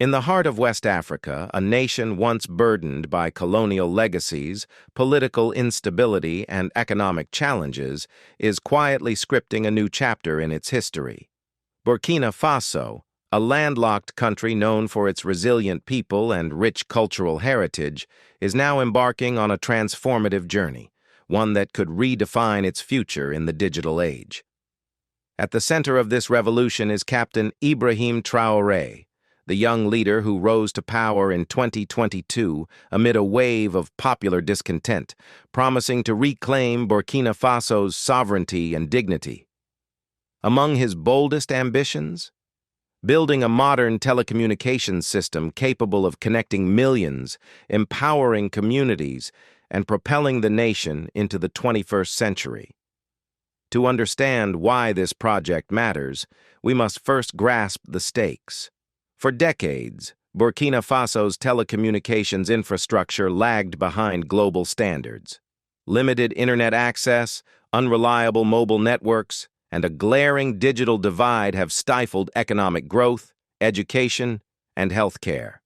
In the heart of West Africa, a nation once burdened by colonial legacies, political instability, and economic challenges, is quietly scripting a new chapter in its history. Burkina Faso, a landlocked country known for its resilient people and rich cultural heritage, is now embarking on a transformative journey, one that could redefine its future in the digital age. At the center of this revolution is Captain Ibrahim Traoré, the young leader who rose to power in 2022 amid a wave of popular discontent, promising to reclaim Burkina Faso's sovereignty and dignity. Among his boldest ambitions? Building a modern telecommunications system capable of connecting millions, empowering communities, and propelling the nation into the 21st century. To understand why this project matters, we must first grasp the stakes. For decades, Burkina Faso's telecommunications infrastructure lagged behind global standards. Limited internet access, unreliable mobile networks, and a glaring digital divide have stifled economic growth, education, and healthcare.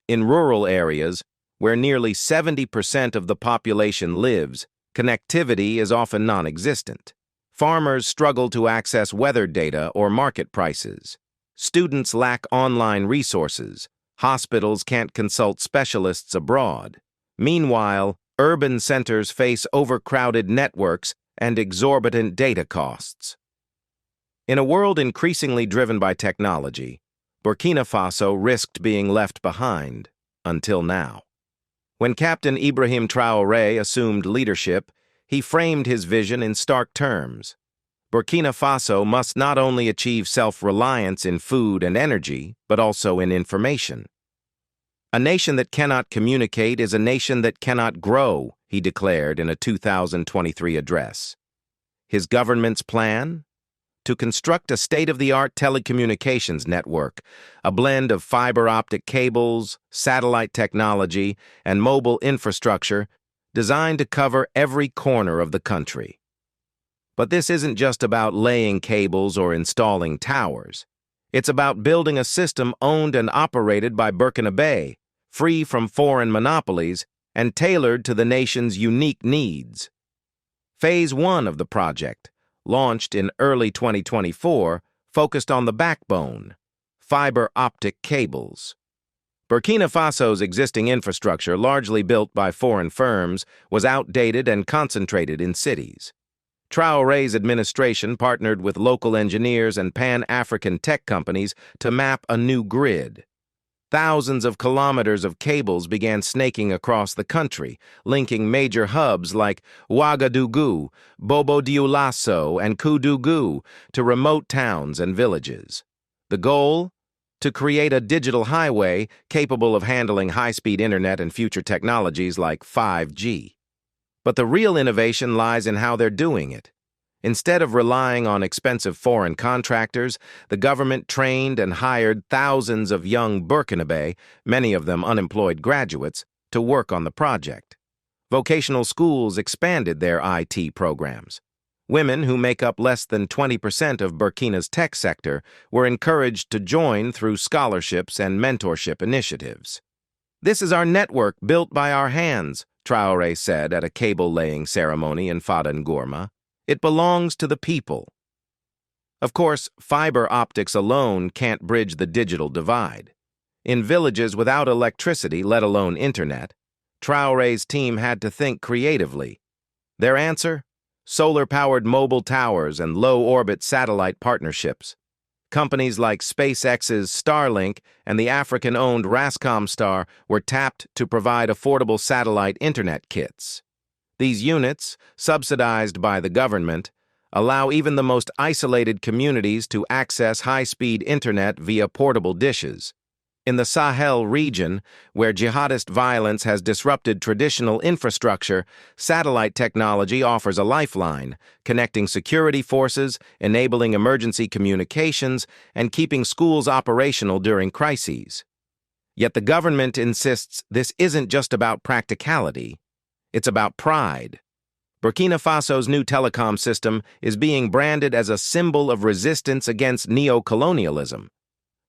In rural areas, where nearly 70% of the population lives, connectivity is often non-existent. Farmers struggle to access weather data or market prices. Students lack online resources. Hospitals can't consult specialists abroad. Meanwhile, urban centers face overcrowded networks and exorbitant data costs. In a world increasingly driven by technology, Burkina Faso risked being left behind, until now. When Captain Ibrahim Traoré assumed leadership, he framed his vision in stark terms. Burkina Faso must not only achieve self-reliance in food and energy, but also in information. A nation that cannot communicate is a nation that cannot grow, he declared in a 2023 address. His government's plan? To construct a state-of-the-art telecommunications network, a blend of fiber-optic cables, satellite technology, and mobile infrastructure designed to cover every corner of the country. But this isn't just about laying cables or installing towers. It's about building a system owned and operated by Burkina Faso, free from foreign monopolies and tailored to the nation's unique needs. Phase 1 of the project, launched in early 2024, focused on the backbone, fiber-optic cables. Burkina Faso's existing infrastructure, largely built by foreign firms, was outdated and concentrated in cities. Traoré's administration partnered with local engineers and Pan-African tech companies to map a new grid. Thousands of kilometers of cables began snaking across the country, linking major hubs like Ouagadougou, Bobo-Dioulasso, and Koudougou to remote towns and villages. The goal? To create a digital highway capable of handling high-speed internet and future technologies like 5G. But the real innovation lies in how they're doing it. Instead of relying on expensive foreign contractors, the government trained and hired thousands of young Burkinabe, many of them unemployed graduates, to work on the project. Vocational schools expanded their IT programs. Women, who make up less than 20% of Burkina's tech sector, were encouraged to join through scholarships and mentorship initiatives. "This is our network built by our hands," Traoré said at a cable-laying ceremony in Fada Ngourma. "It belongs to the people." Of course, fiber optics alone can't bridge the digital divide. In villages without electricity, let alone internet, Traoré's team had to think creatively. Their answer? Solar-powered mobile towers and low-orbit satellite partnerships. Companies like SpaceX's Starlink and the African-owned Rascomstar were tapped to provide affordable satellite internet kits. These units, subsidized by the government, allow even the most isolated communities to access high-speed internet via portable dishes. In the Sahel region, where jihadist violence has disrupted traditional infrastructure, satellite technology offers a lifeline, connecting security forces, enabling emergency communications, and keeping schools operational during crises. Yet the government insists this isn't just about practicality, it's about pride. Burkina Faso's new telecom system is being branded as a symbol of resistance against neo-colonialism.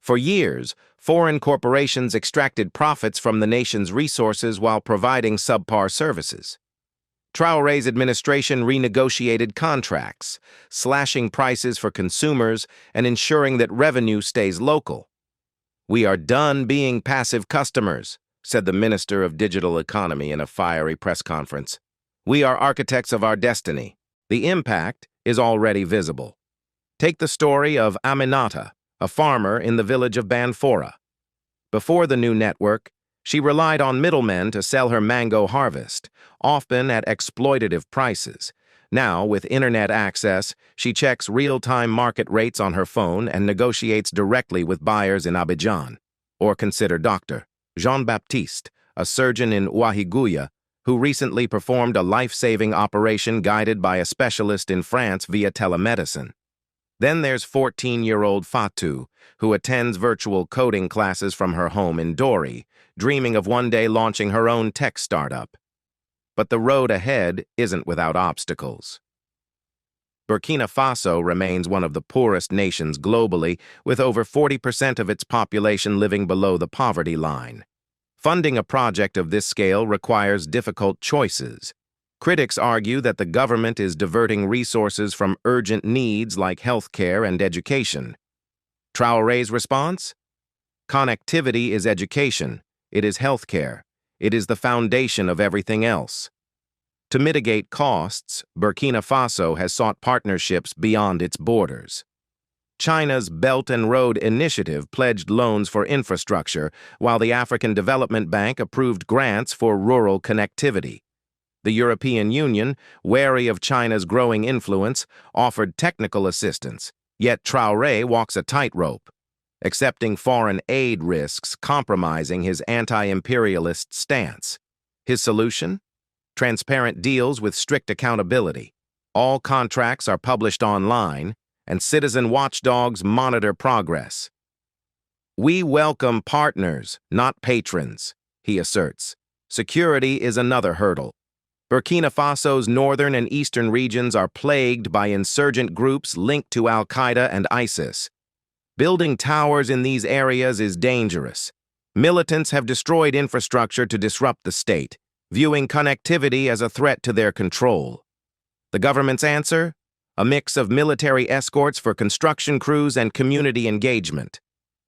For years, foreign corporations extracted profits from the nation's resources while providing subpar services. Traoré's administration renegotiated contracts, slashing prices for consumers and ensuring that revenue stays local. "We are done being passive customers," said the Minister of Digital Economy in a fiery press conference. "We are architects of our destiny." The impact is already visible. Take the story of Aminata, a farmer in the village of Banfora. Before the new network, she relied on middlemen to sell her mango harvest, often at exploitative prices. Now, with internet access, she checks real-time market rates on her phone and negotiates directly with buyers in Abidjan. Or consider Dr. Jean-Baptiste, a surgeon in Ouahigouya, who recently performed a life-saving operation guided by a specialist in France via telemedicine. Then there's 14-year-old Fatou, who attends virtual coding classes from her home in Dori, dreaming of one day launching her own tech startup. But the road ahead isn't without obstacles. Burkina Faso remains one of the poorest nations globally, with over 40% of its population living below the poverty line. Funding a project of this scale requires difficult choices. Critics argue that the government is diverting resources from urgent needs like healthcare and education. Traoré's response? Connectivity is education. It is healthcare. It is the foundation of everything else. To mitigate costs, Burkina Faso has sought partnerships beyond its borders. China's Belt and Road Initiative pledged loans for infrastructure, while the African Development Bank approved grants for rural connectivity. The European Union, wary of China's growing influence, offered technical assistance, yet Traoré walks a tightrope. Accepting foreign aid risks compromising his anti-imperialist stance. His solution? Transparent deals with strict accountability. All contracts are published online, and citizen watchdogs monitor progress. "We welcome partners, not patrons," he asserts. Security is another hurdle. Burkina Faso's northern and eastern regions are plagued by insurgent groups linked to Al-Qaeda and ISIS. Building towers in these areas is dangerous. Militants have destroyed infrastructure to disrupt the state, viewing connectivity as a threat to their control. The government's answer? A mix of military escorts for construction crews and community engagement.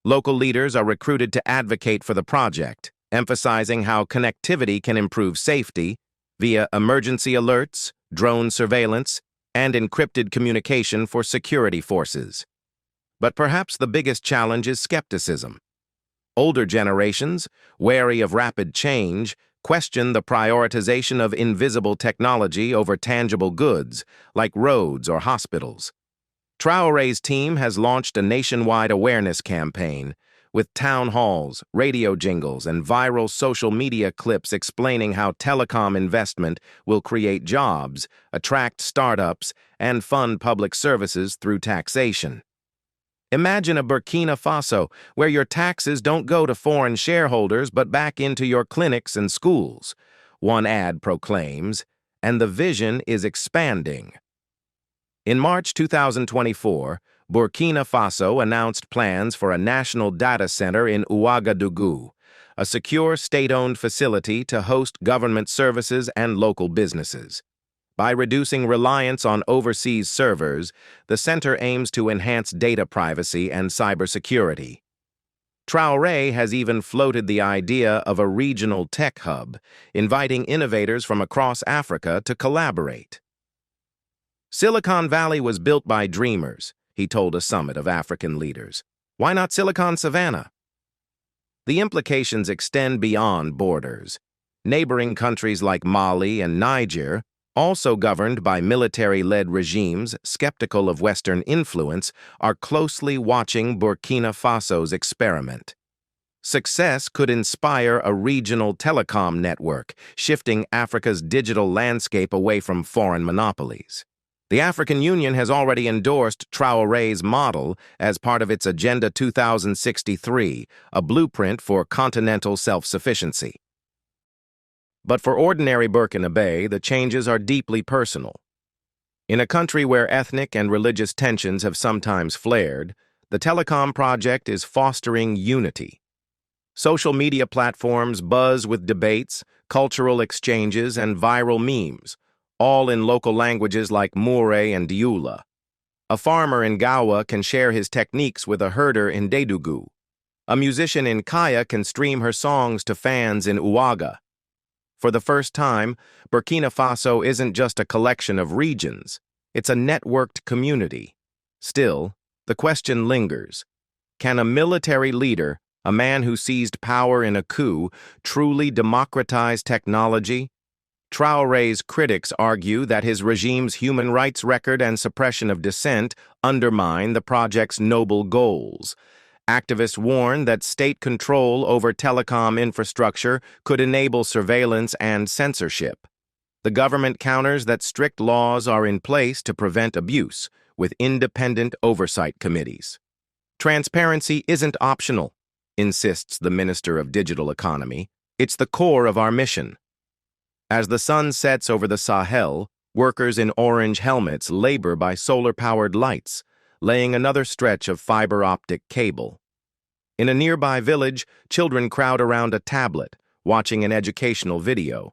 Local leaders are recruited to advocate for the project, emphasizing how connectivity can improve safety via emergency alerts, drone surveillance, and encrypted communication for security forces. But perhaps the biggest challenge is skepticism. Older generations, wary of rapid change, question the prioritization of invisible technology over tangible goods, like roads or hospitals. Traoré's team has launched a nationwide awareness campaign, with town halls, radio jingles, and viral social media clips explaining how telecom investment will create jobs, attract startups, and fund public services through taxation. Imagine a Burkina Faso where your taxes don't go to foreign shareholders but back into your clinics and schools, one ad proclaims, and the vision is expanding. In March 2024, Burkina Faso announced plans for a national data center in Ouagadougou, a secure state-owned facility to host government services and local businesses. By reducing reliance on overseas servers, the center aims to enhance data privacy and cybersecurity. Traoré has even floated the idea of a regional tech hub, inviting innovators from across Africa to collaborate. Silicon Valley was built by dreamers, he told a summit of African leaders. Why not Silicon Savannah? The implications extend beyond borders. Neighboring countries like Mali and Niger, also governed by military-led regimes skeptical of Western influence, are closely watching Burkina Faso's experiment. Success could inspire a regional telecom network, shifting Africa's digital landscape away from foreign monopolies. The African Union has already endorsed Traoré's model as part of its Agenda 2063, a blueprint for continental self-sufficiency. But for ordinary Burkinabe, the changes are deeply personal. In a country where ethnic and religious tensions have sometimes flared, The Telecom project is fostering unity. Social media platforms buzz with debates, cultural exchanges, and viral memes, all in local languages like Moore and Diula. A farmer in Gawa can share his techniques with a herder in Dedugu. A musician in Kaya can stream her songs to fans in Uaga. For the first time, Burkina Faso isn't just a collection of regions, it's a networked community. Still, the question lingers. Can a military leader, a man who seized power in a coup, truly democratize technology? Traoré's critics argue that his regime's human rights record and suppression of dissent undermine the project's noble goals. Activists warn that state control over telecom infrastructure could enable surveillance and censorship. The government counters that strict laws are in place to prevent abuse, with independent oversight committees. Transparency isn't optional, insists the Minister of Digital Economy. It's the core of our mission. As the sun sets over the Sahel, workers in orange helmets labor by solar-powered lights, laying another stretch of fiber-optic cable. In a nearby village, children crowd around a tablet, watching an educational video.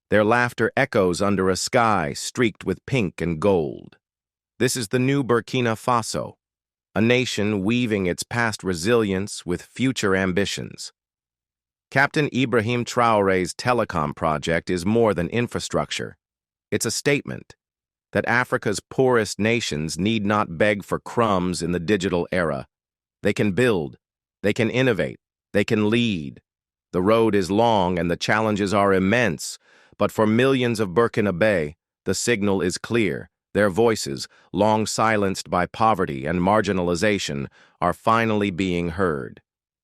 Their laughter echoes under a sky streaked with pink and gold. This is the new Burkina Faso, a nation weaving its past resilience with future ambitions. Captain Ibrahim Traoré's Telecom project is more than infrastructure. It's a statement that Africa's poorest nations need not beg for crumbs in the digital era. They can build, they can innovate, they can lead. The road is long and the challenges are immense, but for millions of Burkinabe, the signal is clear. Their voices, long silenced by poverty and marginalization, are finally being heard.